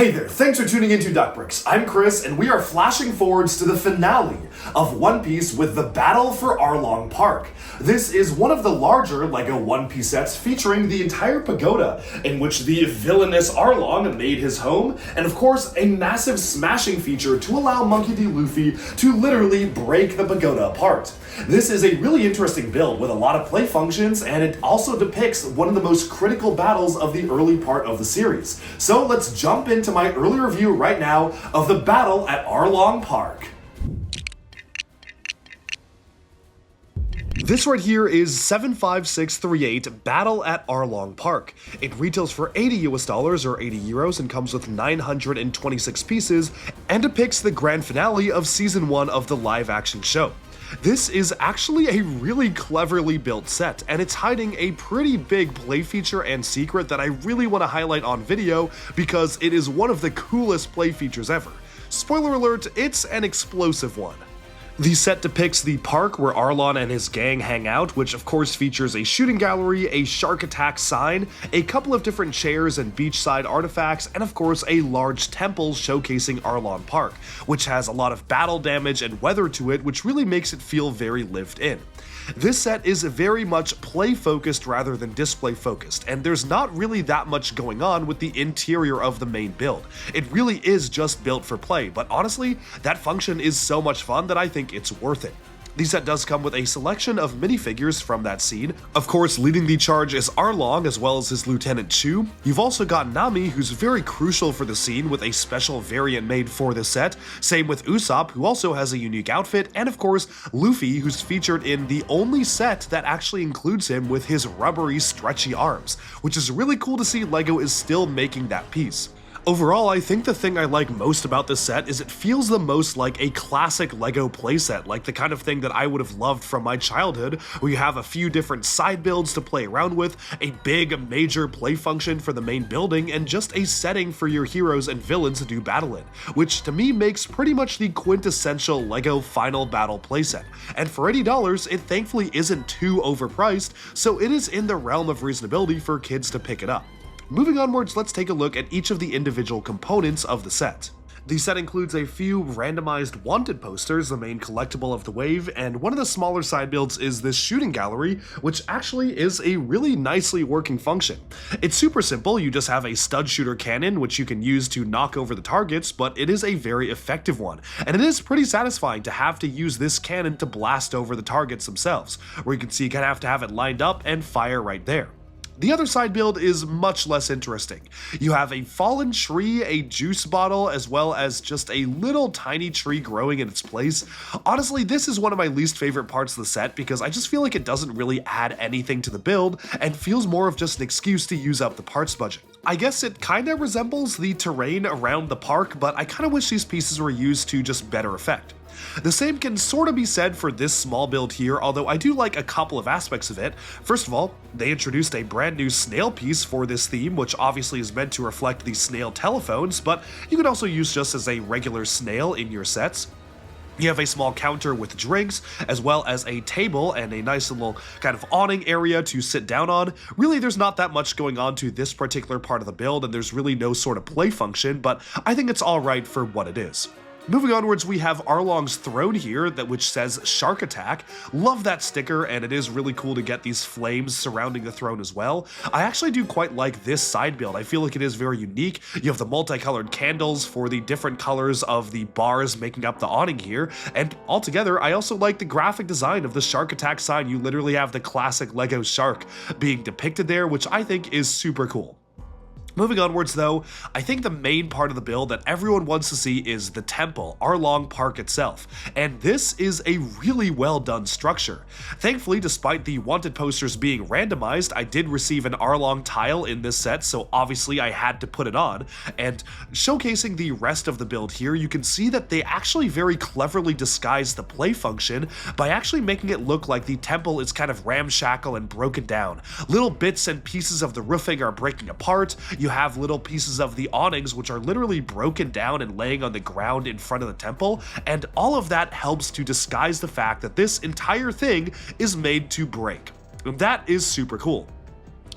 Hey there, thanks for tuning into Duckbricks. I'm Chris, and we are flashing forwards to the finale of One Piece with the Battle for Arlong Park. This is one of the larger LEGO One Piece sets featuring the entire pagoda, in which the villainous Arlong made his home, and of course, a massive smashing feature to allow Monkey D. Luffy to literally break the pagoda apart. This is a really interesting build with a lot of play functions, and it also depicts one of the most critical battles of the early part of the series. So let's jump into my early review right now of the battle at Arlong Park. This right here is 75638 Battle at Arlong Park. It retails for $80 or 80 euros and comes with 926 pieces and depicts the grand finale of season 1 of the live action show. This is actually a really cleverly built set, and it's hiding a pretty big play feature and secret that I really want to highlight on video because it is one of the coolest play features ever. Spoiler alert, it's an explosive one. The set depicts the park where Arlong and his gang hang out, which of course features a shooting gallery, a shark attack sign, a couple of different chairs and beachside artifacts, and of course a large temple showcasing Arlong Park, which has a lot of battle damage and weather to it, which really makes it feel very lived in. This set is very much play focused rather than display focused, and there's not really that much going on with the interior of the main build. It really is just built for play, but honestly, that function is so much fun that I think it's worth it. The set does come with a selection of minifigures from that scene. Of course, leading the charge is Arlong as well as his Lieutenant Chu. You've also got Nami, who's very crucial for the scene with a special variant made for the set. Same with Usopp, who also has a unique outfit, and of course, Luffy, who's featured in the only set that actually includes him with his rubbery, stretchy arms, which is really cool to see LEGO is still making that piece. Overall, I think the thing I like most about this set is it feels the most like a classic LEGO playset, like the kind of thing that I would have loved from my childhood, where you have a few different side builds to play around with, a big major play function for the main building, and just a setting for your heroes and villains to do battle in, which to me makes pretty much the quintessential LEGO final battle playset. And for $80, it thankfully isn't too overpriced, so it is in the realm of reasonability for kids to pick it up. Moving onwards, let's take a look at each of the individual components of the set. The set includes a few randomized wanted posters, the main collectible of the wave, and one of the smaller side builds is this shooting gallery, which actually is a really nicely working function. It's super simple, you just have a stud shooter cannon, which you can use to knock over the targets, but it is a very effective one, and it is pretty satisfying to have to use this cannon to blast over the targets themselves, where you can see you kind of have to have it lined up and fire right there. The other side build is much less interesting. You have a fallen tree, a juice bottle, as well as just a little tiny tree growing in its place. Honestly, this is one of my least favorite parts of the set because I just feel like it doesn't really add anything to the build and feels more of just an excuse to use up the parts budget. I guess it kinda resembles the terrain around the park, but I kinda wish these pieces were used to just better effect. The same can sort of be said for this small build here, although I do like a couple of aspects of it. First of all, they introduced a brand new snail piece for this theme, which obviously is meant to reflect the snail telephones, but you can also use just as a regular snail in your sets. You have a small counter with drinks, as well as a table and a nice little kind of awning area to sit down on. Really, there's not that much going on to this particular part of the build, and there's really no sort of play function, but I think it's alright for what it is. Moving onwards, we have Arlong's throne here, which says Shark Attack. Love that sticker, and it is really cool to get these flames surrounding the throne as well. I actually do quite like this side build. I feel like it is very unique. You have the multicolored candles for the different colors of the bars making up the awning here, and altogether, I also like the graphic design of the Shark Attack sign. You literally have the classic LEGO shark being depicted there, which I think is super cool. Moving onwards though, I think the main part of the build that everyone wants to see is the temple, Arlong Park itself, and this is a really well done structure. Thankfully, despite the wanted posters being randomized, I did receive an Arlong tile in this set, so obviously I had to put it on, and showcasing the rest of the build here, you can see that they actually very cleverly disguise the play function by actually making it look like the temple is kind of ramshackle and broken down. Little bits and pieces of the roofing are breaking apart. You have little pieces of the awnings which are literally broken down and laying on the ground in front of the temple, and all of that helps to disguise the fact that this entire thing is made to break. And that is super cool.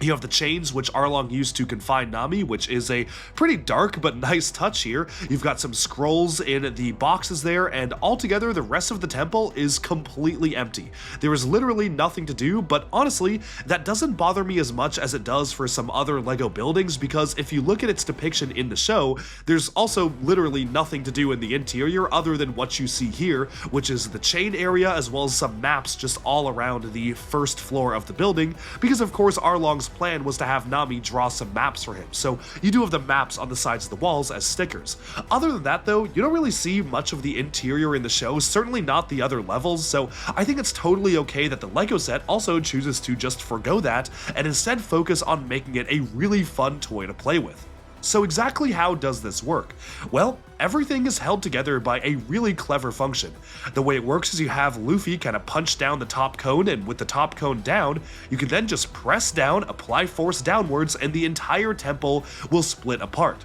You have the chains, which Arlong used to confine Nami, which is a pretty dark but nice touch here. You've got some scrolls in the boxes there, and altogether the rest of the temple is completely empty. There is literally nothing to do, but honestly, that doesn't bother me as much as it does for some other LEGO buildings, because if you look at its depiction in the show, there's also literally nothing to do in the interior other than what you see here, which is the chain area as well as some maps just all around the first floor of the building, because of course Arlong's plan was to have Nami draw some maps for him, so you do have the maps on the sides of the walls as stickers. Other than that though, you don't really see much of the interior in the show, certainly not the other levels, so I think it's totally okay that the LEGO set also chooses to just forgo that and instead focus on making it a really fun toy to play with. So exactly how does this work? Well, everything is held together by a really clever function. The way it works is you have Luffy kind of punch down the top cone, and with the top cone down, you can then just press down, apply force downwards, and the entire temple will split apart.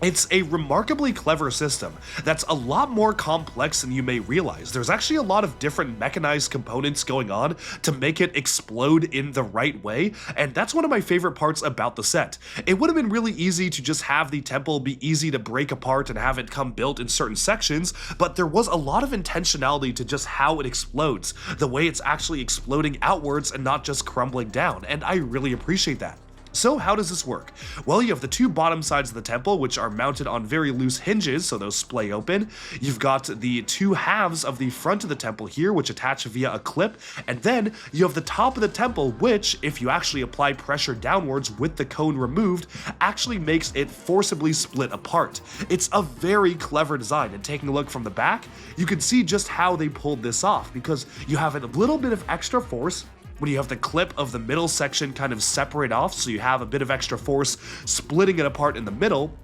It's a remarkably clever system that's a lot more complex than you may realize. There's actually a lot of different mechanized components going on to make it explode in the right way, and that's one of my favorite parts about the set. It would have been really easy to just have the temple be easy to break apart and have it come built in certain sections, but there was a lot of intentionality to just how it explodes, the way it's actually exploding outwards and not just crumbling down, and I really appreciate that. So how does this work? Well, you have the two bottom sides of the temple, which are mounted on very loose hinges, so those splay open. You've got the two halves of the front of the temple here, which attach via a clip, and then you have the top of the temple, which, if you actually apply pressure downwards with the cone removed, actually makes it forcibly split apart. It's a very clever design, and taking a look from the back, you can see just how they pulled this off, because you have a little bit of extra force when you have the clip of the middle section kind of separate off, so you have a bit of extra force splitting it apart in the middle.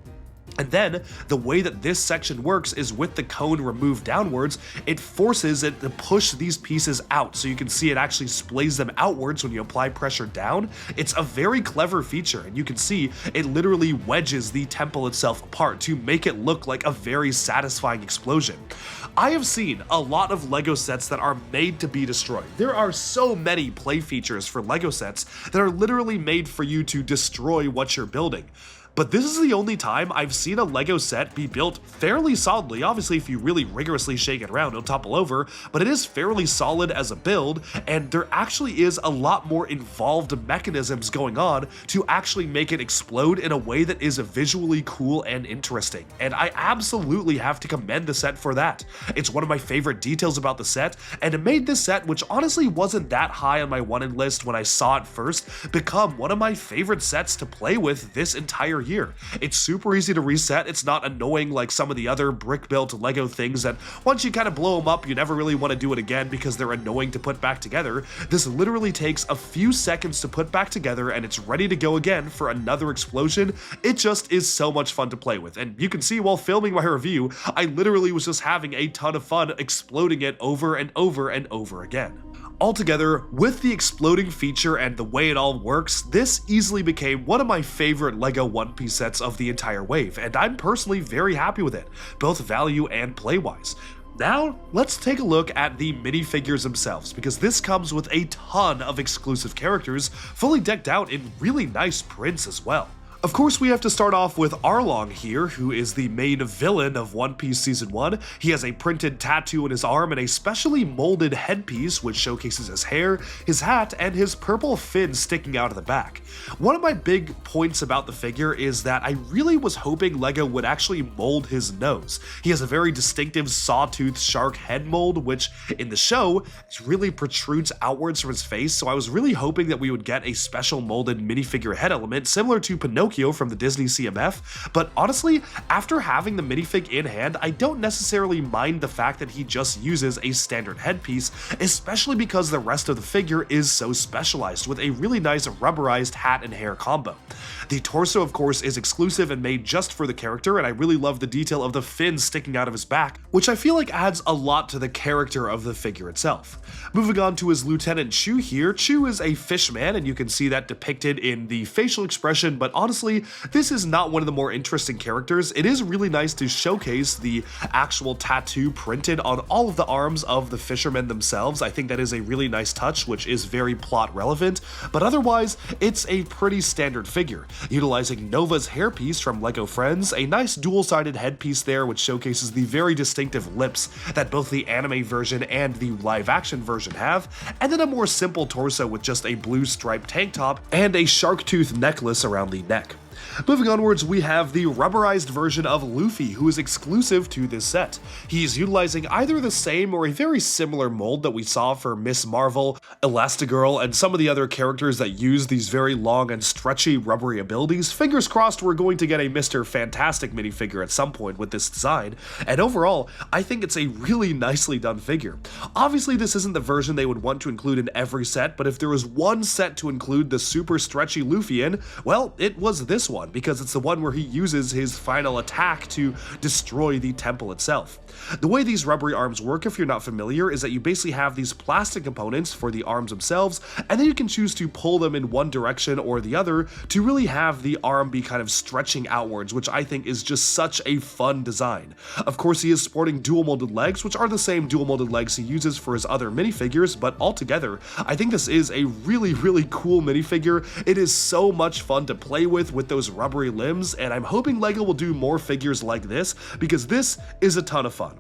And then, the way that this section works is with the cone removed downwards, it forces it to push these pieces out, so you can see it actually splays them outwards when you apply pressure down. It's a very clever feature, and you can see it literally wedges the temple itself apart to make it look like a very satisfying explosion. I have seen a lot of LEGO sets that are made to be destroyed. There are so many play features for LEGO sets that are literally made for you to destroy what you're building. But this is the only time I've seen a LEGO set be built fairly solidly. Obviously, if you really rigorously shake it around, it'll topple over, but it is fairly solid as a build, and there actually is a lot more involved mechanisms going on to actually make it explode in a way that is visually cool and interesting. And I absolutely have to commend the set for that. It's one of my favorite details about the set, and it made this set, which honestly wasn't that high on my wanted list when I saw it first, become one of my favorite sets to play with this entire year. It's super easy to reset. It's not annoying like some of the other brick-built LEGO things that once you kind of blow them up, you never really want to do it again because they're annoying to put back together. This literally takes a few seconds to put back together and it's ready to go again for another explosion. It just is so much fun to play with. And you can see while filming my review, I literally was just having a ton of fun exploding it over and over and over again. Altogether, with the exploding feature and the way it all works, this easily became one of my favorite LEGO One Piece sets of the entire wave, and I'm personally very happy with it, both value and play-wise. Now, let's take a look at the minifigures themselves, because this comes with a ton of exclusive characters, fully decked out in really nice prints as well. Of course, we have to start off with Arlong here, who is the main villain of One Piece Season 1. He has a printed tattoo in his arm and a specially molded headpiece, which showcases his hair, his hat, and his purple fin sticking out of the back. One of my big points about the figure is that I really was hoping LEGO would actually mold his nose. He has a very distinctive sawtooth shark head mold, which in the show really protrudes outwards from his face, so I was really hoping that we would get a special molded minifigure head element similar to Pinocchio from the Disney CMF, but honestly, after having the minifig in hand, I don't necessarily mind the fact that he just uses a standard headpiece, especially because the rest of the figure is so specialized with a really nice rubberized hat and hair combo. The torso, of course, is exclusive and made just for the character, and I really love the detail of the fins sticking out of his back, which I feel like adds a lot to the character of the figure itself. Moving on to his Lieutenant Chu here, Chu is a fish man, and you can see that depicted in the facial expression, but honestly, honestly, this is not one of the more interesting characters. It is really nice to showcase the actual tattoo printed on all of the arms of the fishermen themselves. I think that is a really nice touch, which is very plot relevant, but otherwise, it's a pretty standard figure, utilizing Nova's hairpiece from LEGO Friends, a nice dual-sided headpiece there which showcases the very distinctive lips that both the anime version and the live-action version have, and then a more simple torso with just a blue striped tank top and a shark tooth necklace around the neck. Moving onwards, we have the rubberized version of Luffy, who is exclusive to this set. He's utilizing either the same or a very similar mold that we saw for Miss Marvel, Elastigirl, and some of the other characters that use these very long and stretchy rubbery abilities. Fingers crossed we're going to get a Mr. Fantastic minifigure at some point with this design, and overall, I think it's a really nicely done figure. Obviously, this isn't the version they would want to include in every set, but if there was one set to include the super stretchy Luffy in, well, it was this one, because it's the one where he uses his final attack to destroy the temple itself. The way these rubbery arms work, if you're not familiar, is that you basically have these plastic components for the arms themselves, and then you can choose to pull them in one direction or the other to really have the arm be kind of stretching outwards, which I think is just such a fun design. Of course, he is sporting dual molded legs, which are the same dual molded legs he uses for his other minifigures, but altogether, I think this is a really cool minifigure. It is so much fun to play with those rubbery limbs, and I'm hoping LEGO will do more figures like this, because this is a ton of fun.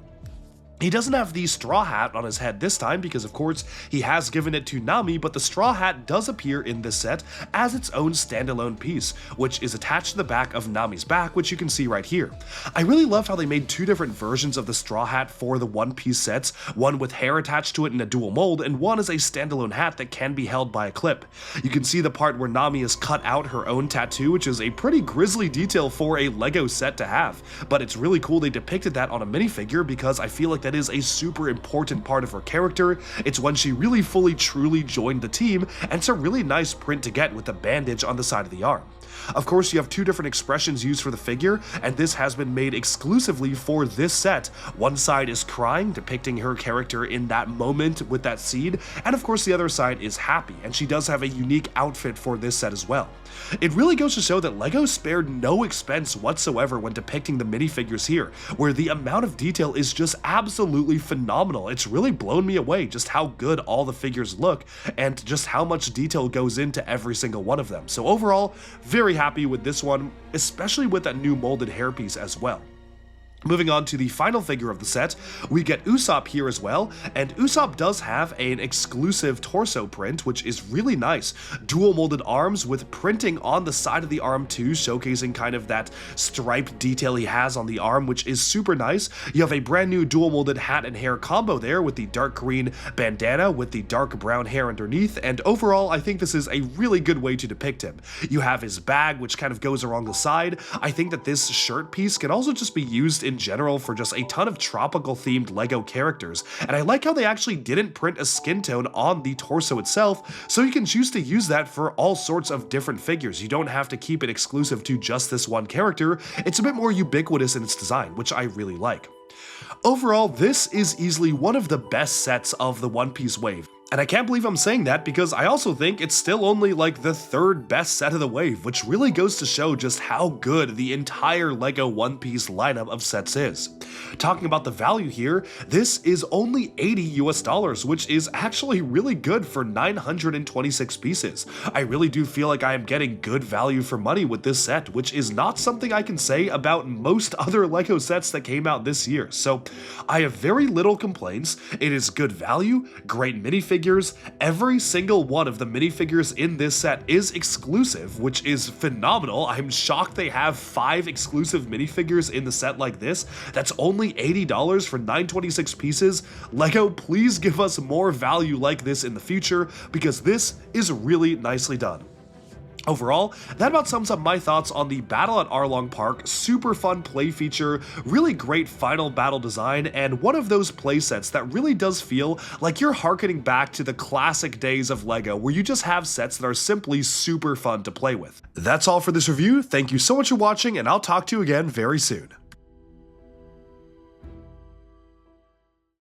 He doesn't have the straw hat on his head this time because, of course, he has given it to Nami, but the straw hat does appear in this set as its own standalone piece, which is attached to the back of Nami's back, which you can see right here. I really love how they made two different versions of the straw hat for the one-piece sets, one with hair attached to it in a dual mold, and one is a standalone hat that can be held by a clip. You can see the part where Nami has cut out her own tattoo, which is a pretty grisly detail for a LEGO set to have, but it's really cool they depicted that on a minifigure because I feel like that is a super important part of her character. It's when she really fully truly joined the team, and it's a really nice print to get with the bandage on the side of the arm. Of course, you have two different expressions used for the figure, and this has been made exclusively for this set. One side is crying, depicting her character in that moment with that seed, and of course the other side is happy, and she does have a unique outfit for this set as well. It really goes to show that LEGO spared no expense whatsoever when depicting the minifigures here, where the amount of detail is just absolutely phenomenal. It's really blown me away just how good all the figures look, and just how much detail goes into every single one of them. So overall, very happy with this one, especially with that new molded hairpiece as well. Moving on to the final figure of the set, we get Usopp here as well, and Usopp does have an exclusive torso print, which is really nice. Dual molded arms with printing on the side of the arm too, showcasing kind of that striped detail he has on the arm, which is super nice. You have a brand new dual molded hat and hair combo there with the dark green bandana with the dark brown hair underneath, and overall I think this is a really good way to depict him. You have his bag, which kind of goes along the side. I think that this shirt piece can also just be used in general for just a ton of tropical themed LEGO characters, and I like how they actually didn't print a skin tone on the torso itself, so you can choose to use that for all sorts of different figures. You don't have to keep it exclusive to just this one character. It's a bit more ubiquitous in its design, which I really like. Overall, this is easily one of the best sets of the One Piece wave. And I can't believe I'm saying that because I also think it's still only like the third best set of the wave, which really goes to show just how good the entire LEGO One Piece lineup of sets is. Talking about the value here, this is only $80 US, which is actually really good for 926 pieces. I really do feel like I am getting good value for money with this set, which is not something I can say about most other LEGO sets that came out this year. So I have very little complaints. It is good value, great minifigures. Every single one of the minifigures in this set is exclusive, which is phenomenal. I'm shocked they have 5 exclusive minifigures in the set like this. That's only $80 for 926 pieces. LEGO, please give us more value like this in the future because this is really nicely done. Overall, that about sums up my thoughts on the Battle at Arlong Park. Super fun play feature, really great final battle design, and one of those play sets that really does feel like you're harkening back to the classic days of LEGO, where you just have sets that are simply super fun to play with. That's all for this review. Thank you so much for watching, and I'll talk to you again very soon.